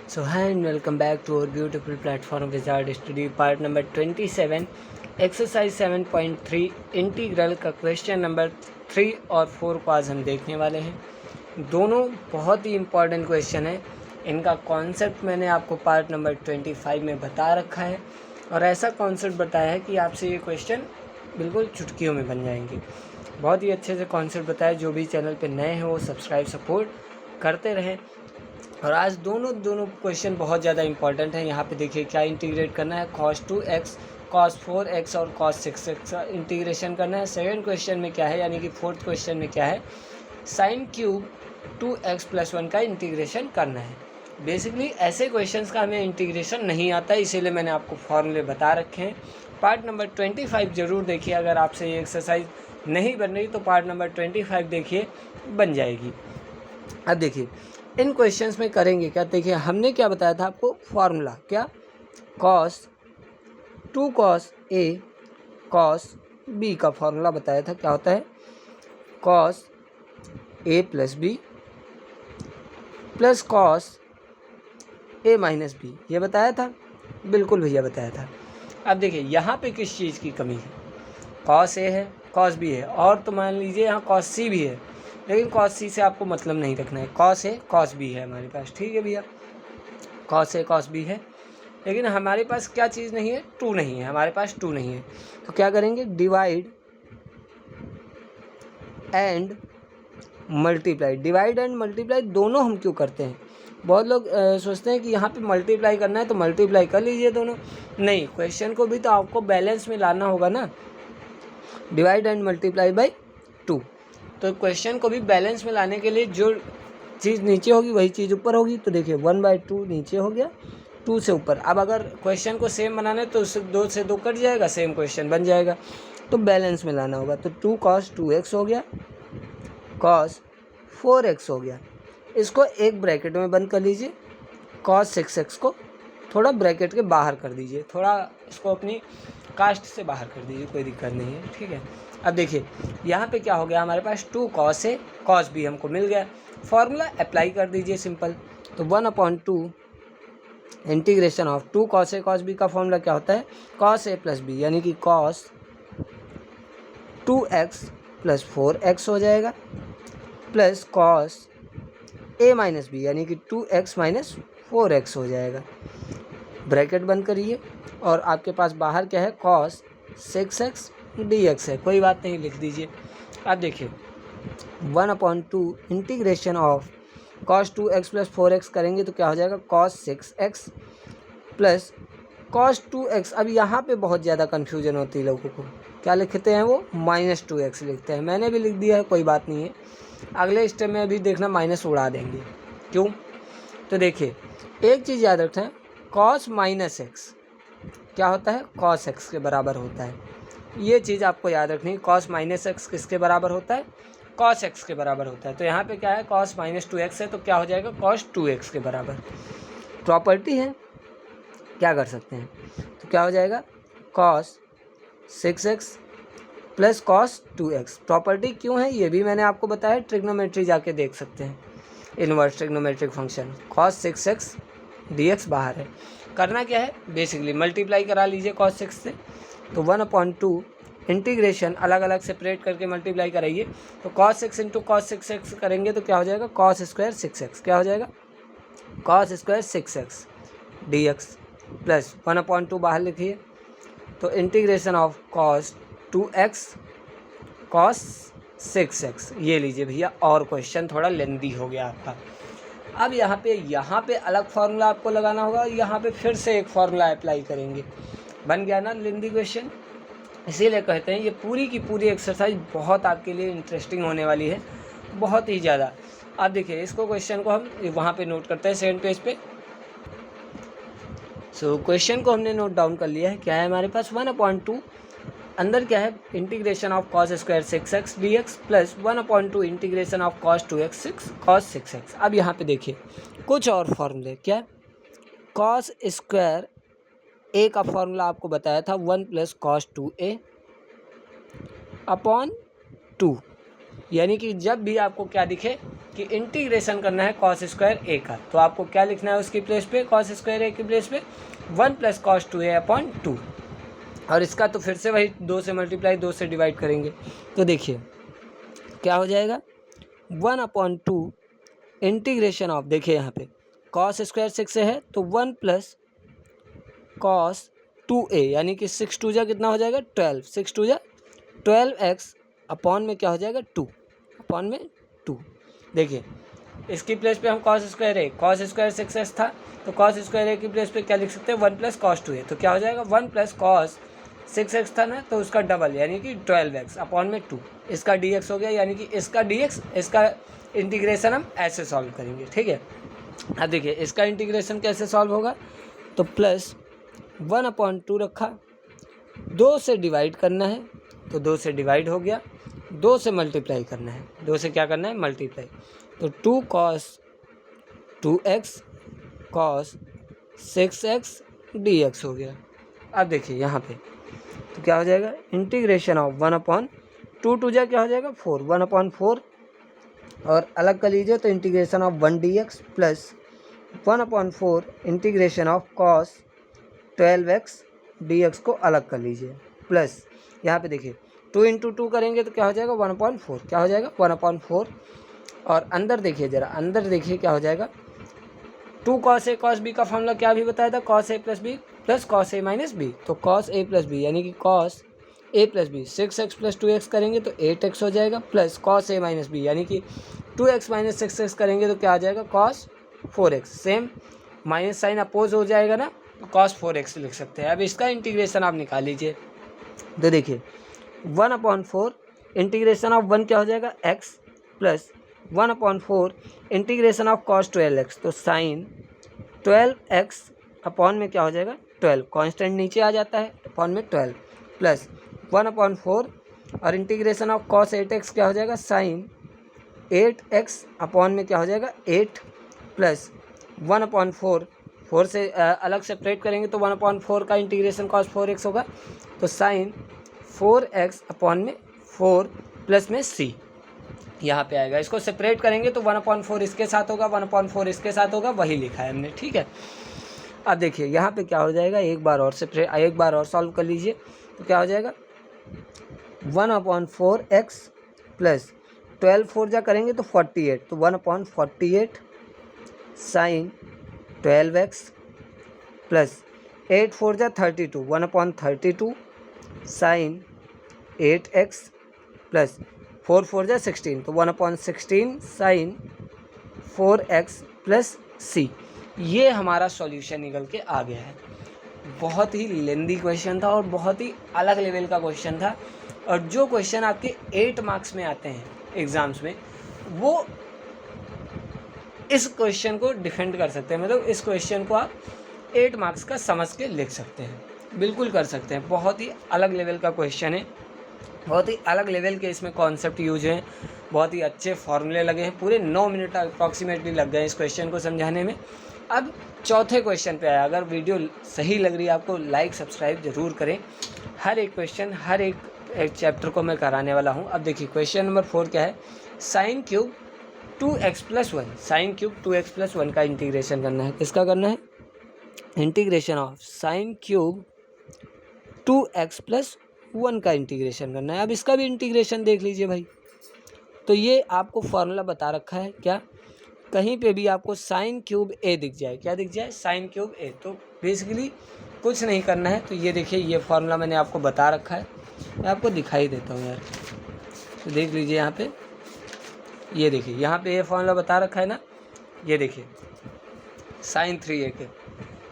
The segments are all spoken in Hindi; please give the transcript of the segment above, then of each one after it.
So hi and welcome back to our beautiful platform Wizard Study part number 27 exercise 7.3 integral का क्वेश्चन नंबर 3 और 4 को आज हम देखने वाले हैं। दोनों बहुत ही इम्पॉर्टेंट क्वेश्चन है। इनका कॉन्सेप्ट मैंने आपको पार्ट नंबर 25 में बता रखा है और ऐसा कॉन्सेप्ट बताया है कि आपसे ये क्वेश्चन बिल्कुल चुटकियों में बन जाएंगे। बहुत ही अच्छे से कॉन्सेप्ट बताया। जो भी चैनल पे नए हैं वो सब्सक्राइब सपोर्ट करते रहें। और आज दोनों क्वेश्चन बहुत ज़्यादा इंपॉर्टेंट है। यहाँ पे देखिए क्या इंटीग्रेट करना है, cos 2x cos 4x और cos 6x का इंटीग्रेशन करना है। सेकंड क्वेश्चन में क्या है, यानी कि फोर्थ क्वेश्चन में क्या है, sin क्यूब 2x+1 का इंटीग्रेशन करना है। बेसिकली ऐसे क्वेश्चंस का हमें इंटीग्रेशन नहीं आता, इसीलिए मैंने आपको फॉर्मूले बता रखे हैं। पार्ट नंबर 25 ज़रूर देखिए। अगर आपसे ये एक्सरसाइज नहीं बन रही तो पार्ट नंबर 25 देखिए, बन जाएगी। अब देखिए इन क्वेश्चंस में करेंगे क्या। देखिए हमने क्या बताया था आपको, फार्मूला क्या, cos 2 cos a cos b का फार्मूला बताया था। क्या होता है, cos a plus B plus cos a minus B, ये बताया था। बिल्कुल भैया बताया था। अब देखिए यहाँ पे किस चीज़ की कमी है, cos a है cos b है और तो मान लीजिए यहाँ cos c भी है, लेकिन cos c से आपको मतलब नहीं रखना है। cos a cos b है हमारे पास, ठीक है भैया, cos a cos b है, लेकिन हमारे पास क्या चीज़ नहीं है, 2 नहीं है, हमारे पास 2 नहीं है। तो क्या करेंगे, divide and multiply. Divide and multiply दोनों हम क्यों करते हैं, बहुत लोग सोचते हैं कि यहाँ पे मल्टीप्लाई करना है तो मल्टीप्लाई कर लीजिए दोनों। नहीं, क्वेश्चन को भी तो आपको बैलेंस में लाना होगा ना। डिवाइड एंड मल्टीप्लाई बाई 2, तो क्वेश्चन को भी बैलेंस में लाने के लिए जो चीज़ नीचे होगी वही चीज़ ऊपर होगी। तो देखिए 1/2 नीचे हो गया, 2 से ऊपर। अब अगर क्वेश्चन को सेम बनाना है तो उससे 2 से 2 कट जाएगा, सेम क्वेश्चन बन जाएगा। तो बैलेंस में लाना होगा। तो 2 cos 2x हो गया, cos 4x हो गया। इसको एक ब्रैकेट में बंद कर लीजिए, cos 6x को थोड़ा ब्रैकेट के बाहर कर दीजिए, थोड़ा इसको अपनी कास्ट से बाहर कर दीजिए, कोई दिक्कत नहीं है, ठीक है। अब देखिए यहाँ पे क्या हो गया, हमारे पास 2 cos a cos b हमको मिल गया। फॉर्मूला अप्लाई कर दीजिए सिंपल। तो 1/2 integration of 2 cos a cos b का फॉर्मूला क्या होता है, cos a प्लस बी, यानी कि cos 2x प्लस 4x हो जाएगा, plus cos a minus B, यानी कि 2x माइनस 4x हो जाएगा। ब्रैकेट बंद करिए और आपके पास बाहर क्या है, cos 6x dx है, कोई बात नहीं, लिख दीजिए। अब देखिए 1/2 integration of cos 2x plus 4x करेंगे तो क्या हो जाएगा, cos 6x plus cos 2x। अब यहाँ पे बहुत ज़्यादा कन्फ्यूजन होती है लोगों को, क्या लिखते हैं वो, -2x लिखते हैं। मैंने भी लिख दिया है, कोई बात नहीं है। अगले स्टेप में अभी देखना माइनस उड़ा देंगे, क्यों। तो देखिए एक चीज़ याद रखना है, cos -x क्या होता है, cos x के बराबर होता है। ये चीज़ आपको याद रखनी है। cos -x किसके बराबर होता है, cos x के बराबर होता है। तो यहाँ पे क्या है, cos -2x है तो क्या हो जाएगा, cos 2x के बराबर। प्रॉपर्टी है, क्या कर सकते हैं, तो क्या हो जाएगा, cos 6x plus cos 2x। Property क्यों है ये भी मैंने आपको बताया, ट्रिग्नोमेट्री जाके देख सकते हैं। Inverse trigonometric function cos 6x dx बाहर है। करना क्या है, बेसिकली मल्टीप्लाई करा लीजिए cos 6 से। तो 1/2 इंटीग्रेशन अलग अलग सेपरेट करके मल्टीप्लाई कराइए। तो cos 6 इंटू cos 6x करेंगे तो क्या हो जाएगा, cos स्क्वायर 6x, क्या हो जाएगा, cos square 6x dx plus 1/2 बाहर लिखिए। तो integration of cos 2x cos 6x, ये लीजिए भैया। और क्वेश्चन थोड़ा लेंदी हो गया आपका। अब यहाँ पे अलग फार्मूला आपको लगाना होगा, यहाँ पे फिर से एक फार्मूला अप्लाई करेंगे। बन गया ना लेंदी क्वेश्चन। इसीलिए कहते हैं ये पूरी की पूरी एक्सरसाइज बहुत आपके लिए इंटरेस्टिंग होने वाली है, बहुत ही ज़्यादा। आप देखिए इसको, क्वेश्चन को हम वहाँ पे नोट करते हैं सेकंड पेज पे। सो क्वेश्चन को हमने नोट डाउन कर लिया है। क्या है हमारे पास, 1/2 अंदर क्या है, integration of cos square 6x dx plus 1/2 integration of cos 2x cos 6x। अब यहाँ पे देखिए कुछ और फॉर्मूले, क्या, cos स्क्वायर a का फॉर्मूला आपको बताया था 1 प्लस cos 2a अपॉन 2, यानी कि जब भी आपको क्या दिखे कि इंटीग्रेशन करना है कॉस स्क्वायर ए का, तो आपको क्या लिखना है उसकी प्लेस पे, कॉस स्क्वायर ए की प्लेस पे 1 प्लस कॉस 2a अपॉन 2। और इसका तो फिर से वही 2 से मल्टीप्लाई 2 से डिवाइड करेंगे, तो देखिए क्या हो जाएगा 1 अपॉन 2 इंटीग्रेशन ऑफ, देखिए यहाँ पे कॉस स्क्वायर 6 से है तो 1 प्लस कॉस 2a, यानी कि 6 2 जा कितना हो जाएगा 12, 6 2 जा 12x अपॉन में क्या हो जाएगा 2, अपॉन में 2। देखिए इसकी प्लेस पे हम कॉस स्क्वायर ए, कॉस स्क्वायर 6x था तो कॉस स्क्वायर ए की प्लेस पे क्या लिख सकते हैं 1 प्लस कॉस 2a, तो क्या हो जाएगा 1 प्लस कॉस 6x था ना, तो उसका डबल यानी कि 12x अपॉन में 2, इसका dx हो गया, यानी कि इसका dx, इसका इंटीग्रेशन हम ऐसे सॉल्व करेंगे। ठीक है, अब देखिए इसका इंटीग्रेशन कैसे सॉल्व होगा, तो प्लस 1 अपॉन 2 रखा, 2 से डिवाइड करना है तो 2 से डिवाइड हो गया, 2 से मल्टीप्लाई करना है, 2 से क्या करना है मल्टीप्लाई, तो 2 cos 2x cos 6x dx हो गया। अब देखिए यहाँ पे तो क्या हो जाएगा इंटीग्रेशन ऑफ 1 अपॉन 2 2 जा क्या हो जाएगा 4, 1 अपॉन 4 और अलग कर लीजिए तो integration of 1 dx plus 1 upon 4 integration of cos 12x dx को अलग कर लीजिए, प्लस यहाँ पे देखिए 2 इंटू 2 करेंगे तो क्या हो जाएगा 1/4, क्या हो जाएगा 1/4, और अंदर देखिए ज़रा, अंदर देखिए क्या हो जाएगा 2 कॉस ए कॉस बी का फॉर्मूला क्या भी बताया था, cos A plus B plus cos A minus B, तो कॉस ए प्लस बी यानी कि cos A plus B 6x plus 2x करेंगे तो 8x हो जाएगा, plus cos A minus B यानी कि 2x माइनस 6x करेंगे तो क्या आ जाएगा cos 4x, same minus sign oppose हो जाएगा ना, कॉस 4x लिख सकते हैं। अब इसका इंटीग्रेशन आप निकाल लीजिए, तो देखिए 1/4 इंटीग्रेशन ऑफ 1 क्या हो जाएगा x plus 1/4 integration of cos 12x, तो साइन 12x अपॉन में क्या हो जाएगा 12, कांस्टेंट नीचे आ जाता है अपॉन में 12 प्लस 1/4 और इंटीग्रेशन ऑफ कॉस 8x क्या हो जाएगा साइन 8x अपॉन में क्या हो जाएगा 8 प्लस 1/4, 4 से अलग सेपरेट करेंगे तो 1/4 का इंटीग्रेशन कॉस 4x होगा, तो साइन 4x अपॉन में 4 प्लस में c यहाँ पे आएगा। इसको सेपरेट करेंगे तो 1/4 इसके साथ होगा, 1/4 इसके साथ होगा, वही लिखा है हमने। ठीक है, अब देखिए यहाँ पे क्या हो जाएगा, एक बार और सॉल्व कर लीजिए तो क्या हो जाएगा 1/4x प्लस 12 4 जा करेंगे तो 48, तो 1/48 साइन 12x प्लस 8 4 जा 32, 1/32 साइन 8x प्लस 4 4 जा 16, तो 1/16 साइन 4x प्लस c। ये हमारा सॉल्यूशन निकल के आ गया है। बहुत ही लेंदी क्वेश्चन था और बहुत ही अलग लेवल का क्वेश्चन था, और जो क्वेश्चन आपके 8 मार्क्स में आते हैं एग्ज़ाम्स में, वो इस क्वेश्चन को डिफेंड कर सकते हैं, मतलब इस क्वेश्चन को आप 8 मार्क्स का समझ के लिख सकते हैं, बिल्कुल कर सकते हैं। बहुत ही अलग लेवल का क्वेश्चन है, बहुत ही अलग लेवल के इसमें कॉन्सेप्ट यूज हैं, बहुत ही अच्छे फॉर्मूले लगे हैं, पूरे 9 मिनट अप्रॉक्सीमेटली लग गए इस क्वेश्चन को समझाने में। अब चौथे क्वेश्चन पे आया, अगर वीडियो सही लग रही है आपको लाइक सब्सक्राइब ज़रूर करें, हर एक क्वेश्चन हर एक चैप्टर को मैं कराने वाला हूँ। अब देखिए क्वेश्चन नंबर 4 क्या है, sine cube 2x plus 1, sine cube 2x plus 1 का इंटीग्रेशन करना है। किसका करना है, integration of sine cube 2x plus 1 का इंटीग्रेशन करना है। अब इसका भी इंटीग्रेशन देख लीजिए भाई, तो ये आपको फॉर्मूला बता रखा है, क्या कहीं पे भी आपको साइन क्यूब ए दिख जाए, क्या दिख जाए साइन क्यूब ए, तो बेसिकली कुछ नहीं करना है। तो ये देखिए ये फॉर्मूला मैंने आपको बता रखा है, मैं आपको दिखाई देता हूँ यार, तो देख लीजिए यहाँ पे, ये देखिए यहाँ पे ये फॉर्मूला बता रखा है ना, ये देखिए साइन 3a के,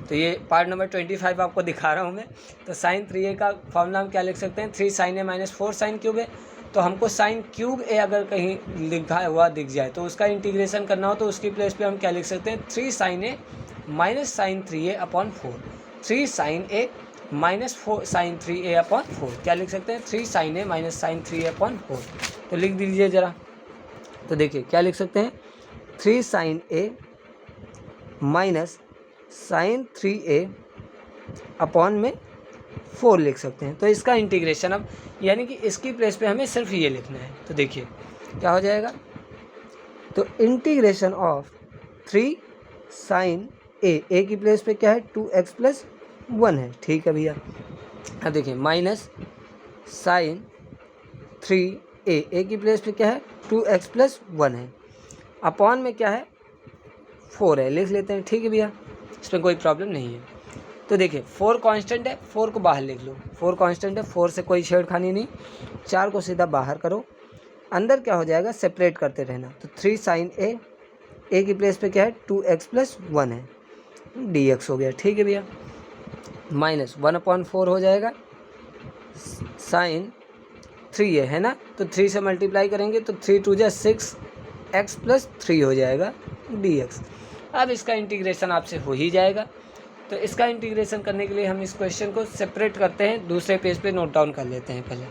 तो ये पार्ट नंबर 25 आपको दिखा रहा हूँ मैं। तो साइन 3a का फॉर्मूला हम क्या लिख सकते हैं, 3 sin a minus 4 sine cube a. तो हमको साइन क्यूब ए अगर कहीं लिखा हुआ दिख जाए तो उसका इंटीग्रेशन करना हो तो उसकी प्लेस पे हम क्या लिख सकते हैं, 3 sin a minus sine 3a upon 4, 3 sin a minus 4 sine 3a upon 4, क्या लिख सकते हैं 3 sin a minus sine 3a upon 4। तो लिख दीजिए ज़रा, तो देखिए क्या लिख सकते हैं, 3 sin a minus sine 3a upon में 4 लिख सकते हैं। तो इसका इंटीग्रेशन अब यानी कि इसकी प्लेस पे हमें सिर्फ ये लिखना है। तो देखिए क्या हो जाएगा, तो इंटीग्रेशन ऑफ 3 साइन ए की प्लेस पे क्या है 2x प्लस 1 है, ठीक है भैया। अब देखिए माइनस साइन 3a की प्लेस पे क्या है 2x प्लस 1 है, अपॉन में क्या है 4 है, लिख लेते हैं, ठीक है भैया, इसमें कोई प्रॉब्लम नहीं है। तो देखिए 4 कांस्टेंट है, 4 को बाहर लिख लो, 4 कांस्टेंट है, 4 से कोई छेड़खानी नहीं, 4 को सीधा बाहर करो, अंदर क्या हो जाएगा सेपरेट करते रहना। तो 3 साइन ए की प्लेस पे क्या है 2x प्लस 1 है, dx हो गया, ठीक है भैया। माइनस 1/4 हो जाएगा साइन 3 है ना, तो 3 से मल्टीप्लाई करेंगे तो 3 2 जा 6x प्लस 3 हो जाएगा dx। अब इसका इंटीग्रेशन आपसे हो ही जाएगा। तो इसका इंटीग्रेशन करने के लिए हम इस क्वेश्चन को सेपरेट करते हैं, दूसरे पेज पे नोट डाउन कर लेते हैं पहले।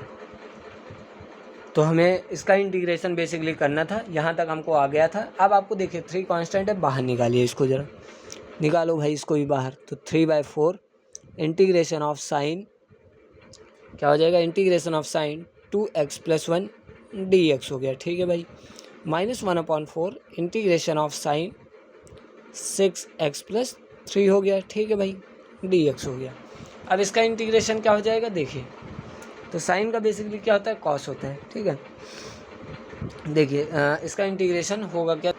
तो हमें इसका इंटीग्रेशन बेसिकली करना था, यहाँ तक हमको आ गया था। अब आपको देखिए 3 कांस्टेंट है, बाहर निकालिए इसको, ज़रा निकालो भाई इसको भी बाहर। तो 3/4 इंटीग्रेशन ऑफ साइन क्या हो जाएगा, integration of sine 2x plus 1 dx हो गया, ठीक है भाई। Minus 1/4 integration of sine 6x plus 3 हो गया, ठीक है भाई, dx हो गया। अब इसका इंटीग्रेशन क्या हो जाएगा देखिए, तो साइन का बेसिकली क्या होता है कॉस होता है, ठीक है। देखिए इसका इंटीग्रेशन होगा क्या,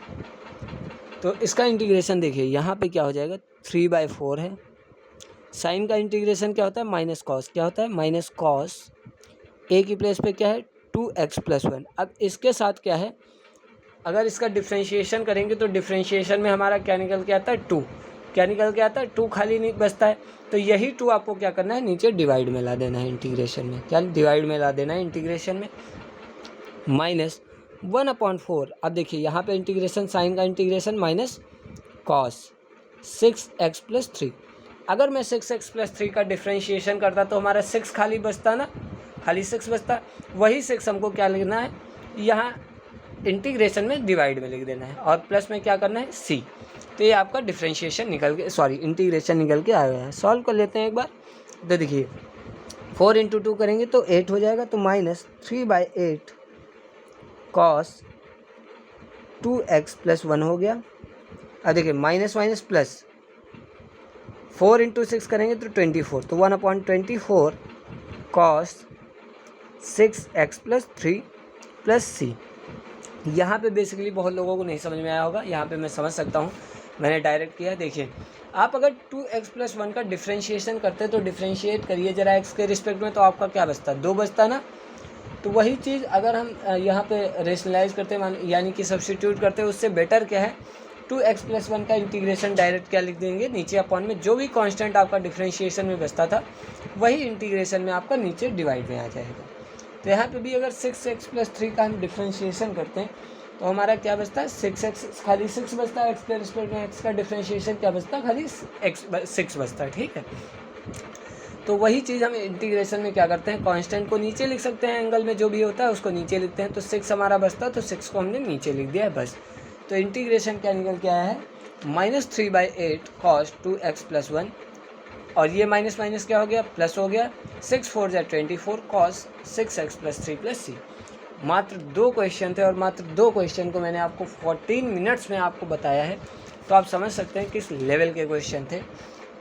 तो इसका इंटीग्रेशन देखिए यहाँ पे क्या हो जाएगा 3/4 है, साइन का इंटीग्रेशन क्या होता है माइनस कॉस, क्या होता है माइनस कॉस, ए की प्लेस पे क्या है 2x प्लस 1। अब इसके साथ क्या है, अगर इसका डिफ्रेंशिएशन करेंगे तो डिफ्रेंशिएशन में हमारा क्या निकल के आता है 2, क्या निकल के आता है 2 खाली नहीं बचता है, तो यही 2 आपको क्या करना है नीचे डिवाइड में ला देना है इंटीग्रेशन में, क्या डिवाइड में ला देना है इंटीग्रेशन में। माइनस 1/4, अब देखिए यहाँ पे इंटीग्रेशन साइन का integration minus cos 6x plus 3। अगर मैं 6x प्लस 3 का डिफ्रेंशिएशन करता तो हमारा 6 खाली बचता ना, खाली 6 बचता, वही 6 हमको क्या लिखना है यहाँ इंटीग्रेशन में डिवाइड में लिख देना है, और प्लस में क्या करना है c। तो ये आपका डिफ्रेंशिएशन निकल के इंटीग्रेशन निकल के आ गया है। सॉल्व कर लेते हैं एक बार। तो देखिए 4 × 2 करेंगे तो 8 हो जाएगा, तो माइनस 3/8 कॉस 2x प्लस 1 हो गया। अब देखिए माइनस माइनस प्लस 4 × 6 करेंगे तो 24, तो 1/24 cos 6x plus 3 plus c। यहाँ पे बेसिकली बहुत लोगों को नहीं समझ में आया होगा, यहाँ पे मैं समझ सकता हूँ, मैंने डायरेक्ट किया। देखिए आप अगर 2x प्लस 1 का डिफ्रेंशिएशन करते तो डिफ्रेंशिएट करिए जरा x के रिस्पेक्ट में, तो आपका क्या बचता 2 बचता ना। तो वही चीज़ अगर हम यहाँ पे रेशनलाइज करते यानी कि सब्स्टिट्यूट करते हैं, उससे बेटर क्या है 2x प्लस 1 का इंटीग्रेशन डायरेक्ट क्या लिख देंगे नीचे अपॉन में, जो भी कांस्टेंट आपका डिफ्रेंशिएशन में बचता था वही इंटीग्रेशन में आपका नीचे डिवाइड में आ जाएगा। तो यहाँ पे भी अगर 6x प्लस 3 का हम डिफ्रेंशिएशन करते हैं तो हमारा क्या बचता है 6x खाली 6 बचता है, x के रिस्पेक्ट में x का डिफ्रेंशिएशन क्या बचता है खाली 6 बचता है, ठीक है। तो वही चीज़ हम इंटीग्रेशन में क्या करते हैं कांस्टेंट को नीचे लिख सकते हैं, एंगल में जो भी होता है उसको नीचे लिखते हैं। तो 6 हमारा बचता है, तो 6 को हमने नीचे लिख दिया है बस। तो इंटीग्रेशन क्या निकल के आया है -3/8 कॉस 2x प्लस 1, और ये माइनस माइनस क्या हो गया प्लस हो गया, 6 4 जा 24 cos 6x plus 3 plus c। मात्र 2 क्वेश्चन थे और मात्र 2 क्वेश्चन को मैंने आपको 14 मिनट्स में आपको बताया है, तो आप समझ सकते हैं किस लेवल के क्वेश्चन थे।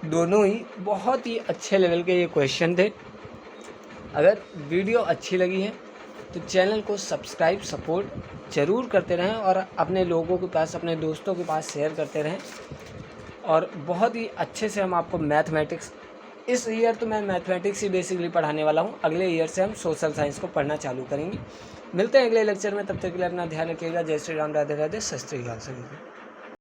दोनों ही बहुत ही अच्छे लेवल के ये क्वेश्चन थे। अगर वीडियो अच्छी लगी है तो चैनल को सब्सक्राइब सपोर्ट ज़रूर करते रहें और अपने लोगों के पास, अपने दोस्तों के पास शेयर करते रहें। और बहुत ही अच्छे से हम आपको मैथमेटिक्स, इस ईयर तो मैं मैथमेटिक्स ही बेसिकली पढ़ाने वाला हूँ, अगले ईयर से हम सोशल साइंस को पढ़ना चालू करेंगे। मिलते हैं अगले लेक्चर में, तब तक के लिए अपना ध्यान रखिएगा। जय श्री राम, राधे राधे, सत श्री अकाल सभी को।